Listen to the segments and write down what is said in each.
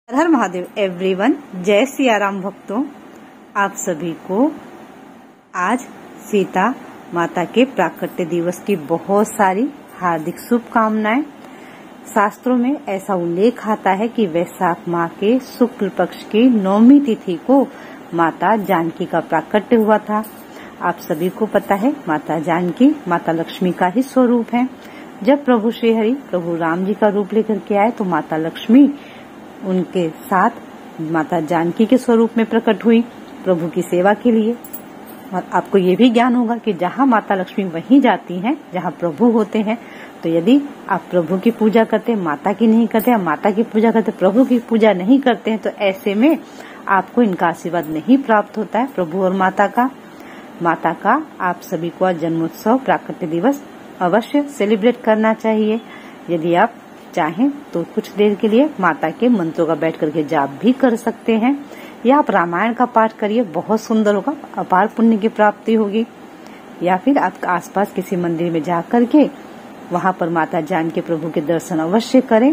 हर हर Mahadev everyone. जय सिया राम भक्तों, आप सभी को आज सीता माता के प्राकट्य दिवस की बहुत सारी हार्दिक शुभकामनाएं। शास्त्रों में ऐसा उल्लेख आता है कि वैशाख माह के शुक्ल पक्ष की 9वीं तिथि को माता जानकी का प्राकट्य हुआ था। आप सभी को पता है माता जानकी माता लक्ष्मी का ही स्वरूप है। जब प्रभु श्री हरि प्रभु राम जी का रूप लेकर के आए तो माता लक्ष्मी उनके साथ माता जानकी के स्वरूप में प्रकट हुई प्रभु की सेवा के लिए। और आपको ये भी ज्ञान होगा कि जहाँ माता लक्ष्मी वहीं जाती हैं जहाँ प्रभु होते हैं। तो यदि आप प्रभु की पूजा करते माता की नहीं करते, माता की पूजा करते प्रभु की पूजा नहीं करते हैं, तो ऐसे में आपको इनका आशीर्वाद नहीं प्राप्त होता है प्रभु और माता का। माता का आप सभी को आज जन्मोत्सव प्राकट्य दिवस अवश्य सेलिब्रेट करना चाहिए। यदि आप चाहें तो कुछ देर के लिए माता के मंत्रों का बैठ करके जाप भी कर सकते हैं, या आप रामायण का पाठ करिए, बहुत सुंदर होगा, अपार पुण्य की प्राप्ति होगी। या फिर आप आसपास किसी मंदिर में जा करके वहां पर माता जानकी प्रभु के दर्शन अवश्य करें।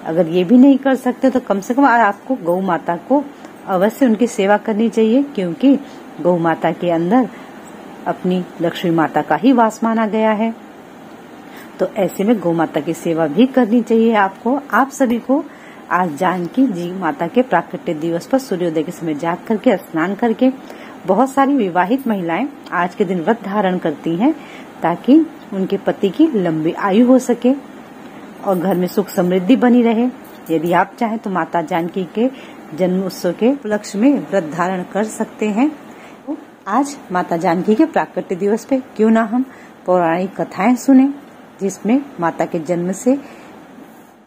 अगर ये भी नहीं कर सकते तो कम से कम आपको गौ माता को अवश्य उनकी सेवा करनी चाहिए, क्योंकि गौ माता के अंदर अपनी लक्ष्मी माता का ही वास माना गया है। तो ऐसे में गौ माता की सेवा भी करनी चाहिए आपको। आप सभी को आज जानकी जी माता के प्राकट्य दिवस पर सूर्योदय के समय जाग करके स्नान करके बहुत सारी विवाहित महिलाएं आज के दिन व्रत धारण करती हैं, ताकि उनके पति की लंबी आयु हो सके और घर में सुख समृद्धि बनी रहे। यदि आप चाहें तो माता जानकी के जन्म उत्सव के उपलक्ष्य में व्रत धारण कर सकते हैं। तो आज माता जानकी के प्राकट्य दिवस पे क्यों ना हम पौराणिक कथाएं सुने, जिसमें माता के जन्म से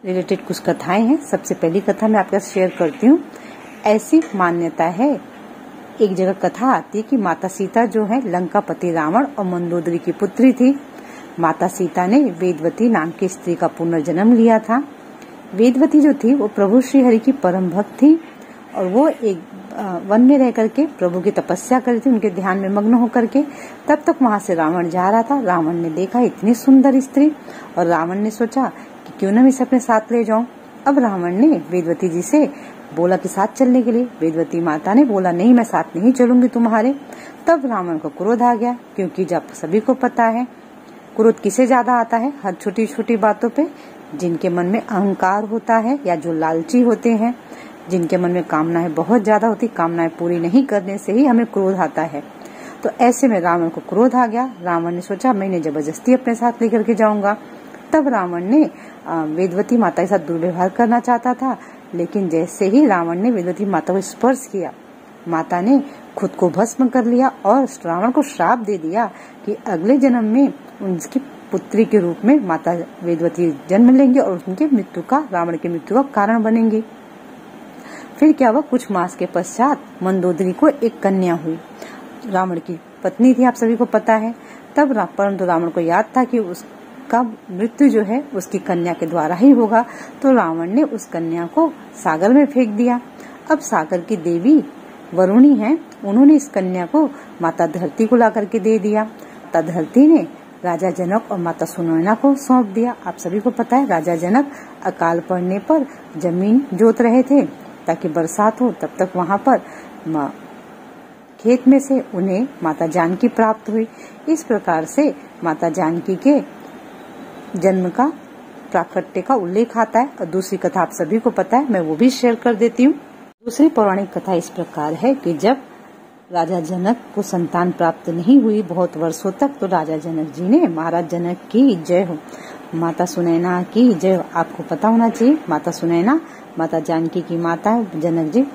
रिलेटेड कुछ कथाएं हैं। सबसे पहली कथा मैं आपके साथ शेयर करती हूँ। ऐसी मान्यता है, एक जगह कथा आती है कि माता सीता जो है लंका पति रावण और मंदोदरी की पुत्री थी। माता सीता ने वेदवती नाम की स्त्री का पुनर्जन्म लिया था। वेदवती जो थी वो प्रभु श्री हरि की परम भक्त थी और वो एक वन में रह करके प्रभु की तपस्या कर रही थी, उनके ध्यान में मग्न होकर के। तब तक वहां से रावण जा रहा था। रावण ने देखा इतनी सुंदर स्त्री और रावण ने सोचा कि क्यों ना मैं इसे अपने साथ ले जाऊं। अब रावण ने वेदवती जी से बोला कि साथ चलने के लिए। वेदवती माता ने बोला नहीं, मैं साथ नहीं चलूंगी तुम्हारे। तब रावण को क्रोध आ गया, क्योंकि जब सभी को पता है क्रोध किसे ज्यादा आता है, हर छोटी छोटी बातों पे। जिनके मन में अहंकार होता है या जो लालची होते हैं, जिनके मन में कामनाएं बहुत ज्यादा होती, कामनाएं पूरी नहीं करने से ही हमें क्रोध आता है। तो ऐसे में रावण को क्रोध आ गया। रावण ने सोचा मैं इन्हें जबरदस्ती अपने साथ लेकर के जाऊंगा। तब रावण ने वेदवती माता के साथ दुर्व्यवहार करना चाहता था, लेकिन जैसे ही रावण ने वेदवती माता को स्पर्श किया, माता ने खुद को भस्म कर लिया और रावण को श्राप दे दिया कि अगले जन्म में उनकी पुत्री के रूप में माता वेदवती जन्म लेंगे और उनकी मृत्यु का, रावण की मृत्यु का कारण बनेंगी। फिर क्या हुआ, कुछ मास के पश्चात मंदोदरी को एक कन्या हुई। रावण की पत्नी थी, आप सभी को पता है। तब परंतु रावण को याद था कि उसका मृत्यु जो है उसकी कन्या के द्वारा ही होगा, तो रावण ने उस कन्या को सागर में फेंक दिया। अब सागर की देवी वरुणी है, उन्होंने इस कन्या को माता धरती को ला करके दे दिया। माता धरती ने राजा जनक और माता सुनैना को सौंप दिया। आप सभी को पता है राजा जनक अकाल पड़ने पर जमीन जोत रहे थे ताकि बरसात हो। तब तक वहां पर खेत में से उन्हें माता जानकी प्राप्त हुई। इस प्रकार से माता जानकी के जन्म का प्राकट्य का उल्लेख आता है। और दूसरी कथा आप सभी को पता है, मैं वो भी शेयर कर देती हूँ। दूसरी पौराणिक कथा इस प्रकार है कि जब राजा जनक को संतान प्राप्त नहीं हुई बहुत वर्षों तक, तो राजा जनक जी ने महाराज जनक की जय हो, माता सुनैना की जय हो। आपको पता होना चाहिए माता सुनैना माता जानकी की माता है, जनक जी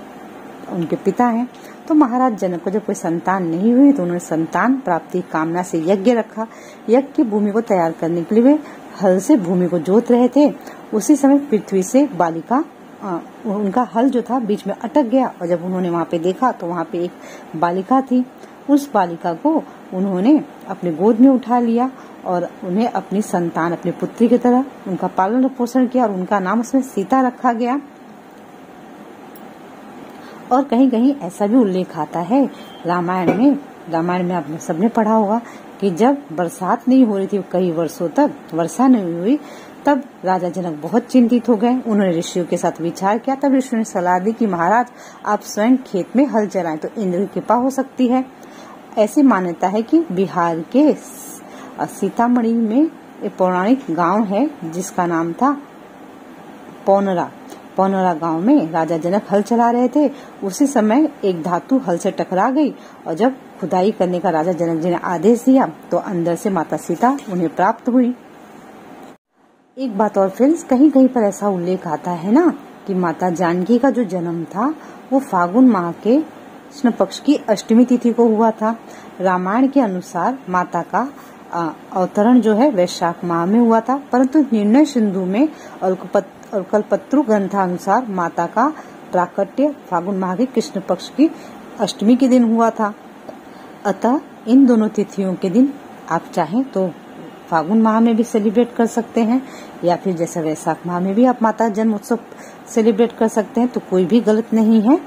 उनके पिता हैं। तो महाराज जनक को जब कोई संतान नहीं हुई तो उन्होंने संतान प्राप्ति कामना से यज्ञ रखा। यज्ञ की भूमि को तैयार करने के लिए वे हल से भूमि को जोत रहे थे। उसी समय पृथ्वी से बालिका उनका हल जो था बीच में अटक गया, और जब उन्होंने वहां पे देखा तो वहां पे एक बालिका थी। उस बालिका को उन्होंने अपने गोद में उठा लिया और उन्हें अपनी संतान, अपनी पुत्री की तरह उनका पालन पोषण किया और उनका नाम उसमें सीता रखा गया। और कहीं कहीं ऐसा भी उल्लेख आता है रामायण में आपने सबने पढ़ा होगा कि जब बरसात नहीं हो रही थी कई वर्षों तक, वर्षा नहीं हुई, तब राजा जनक बहुत चिंतित हो गए। उन्होंने ऋषियों के साथ विचार किया। तब ऋषियों ने सलाह दी कि महाराज आप स्वयं खेत में हल चलाएं तो इंद्र की कृपा हो सकती है। ऐसी मान्यता है कि बिहार के सीतामढ़ी में एक पौराणिक गांव है जिसका नाम था पौनरा। पौनरा गांव में राजा जनक हल चला रहे थे। उसी समय एक धातु हल से टकरा गई और जब खुदाई करने का राजा जनक जी ने आदेश दिया तो अंदर से माता सीता उन्हें प्राप्त हुई। एक बात और फ्रेंड्स, कहीं कहीं पर ऐसा उल्लेख आता है ना कि माता जानकी का जो जन्म था वो फागुन माह के कृष्ण पक्ष की अष्टमी तिथि को हुआ था। रामायण के अनुसार माता का अवतरण जो है वैशाख माह में हुआ था, परंतु निर्णय सिंधु में और कल्पत्रु ग्रंथानुसार माता का प्राकट्य फागुन माह के कृष्ण पक्ष की अष्टमी के दिन हुआ था। अतः इन दोनों तिथियों के दिन आप चाहें तो फागुन माह में भी सेलिब्रेट कर सकते हैं या फिर जैसे वैशाख माह में भी आप माता जन्म उत्सव सेलिब्रेट कर सकते हैं, तो कोई भी गलत नहीं है।